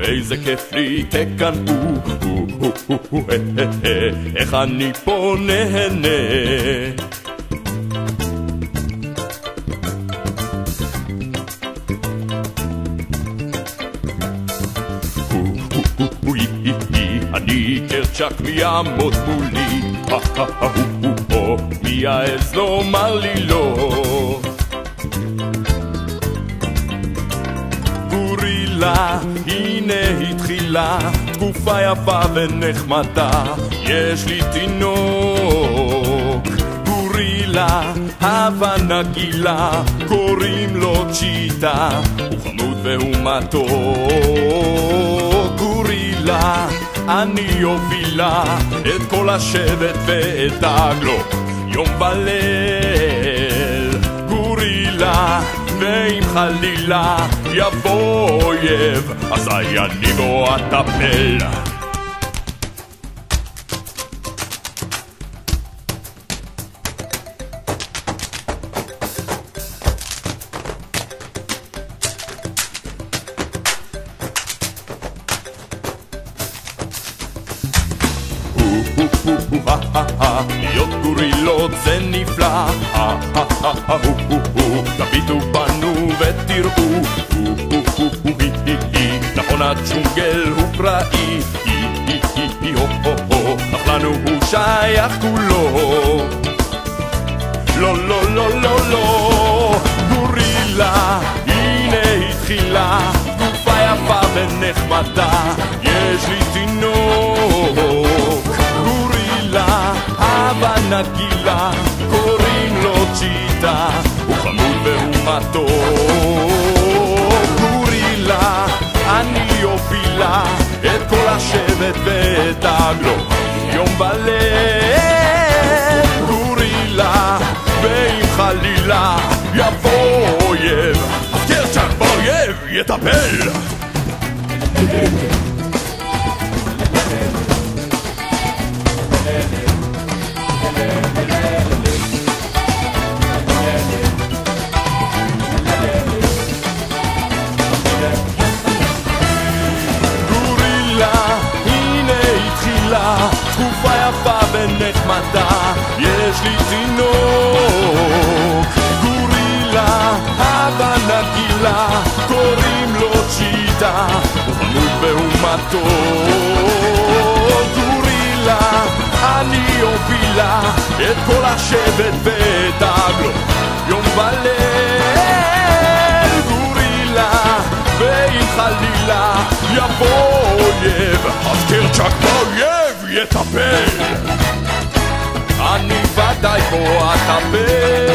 איזה כיף לי תקנאו, איך אני פה נהנה. אני קרצ'ק מי יעמוד מולי, מי יעז לומר לי לא. גורילה, הנה התחילה תקופה יפה ונחמדה, יש לי תינוק. גורילה, הווה נגילה, קוראים לו צ'יטה, הוא חמוד והוא מתוק. גורילה, אני אובילה את כל השבט ואת הגלוק יום וליל. גורילה, ואם חלילה יבוא אויב, אזי אני בו אטפל. להיות גורילות זה נפלא, תביטו בנו ותראו, נכון הג'ונגל הוא פראי, אך לנו הוא שייך כולו. לא לא לא לא לא, גורילה, הנה התחילה תקופה יפה ונחמדה, יש לי תינוק. גורילה, הווה נגילה, קוראים לו צ'יטה, הוא חמוד והוא מתוק. גורילה, אני אובילה את כל השבט ואת הגלוק יום וליל. גורילה, ואם חלילה יבוא אויב, אז קרצ'ק באויב יטפל. תקופה יפה ונחמדה, יש לי תינוק. גורילה, הווה נגילה, קוראים לו צ'יטה, הוא חמוד והוא מתוק. גורילה, אני אובילה את כל השבט ואת הגלוק יום וליל. גורילה, ואם חלילה יבוא אויב, אז קרצ'ק באויב יטפל. אני ודאי בו אטפל.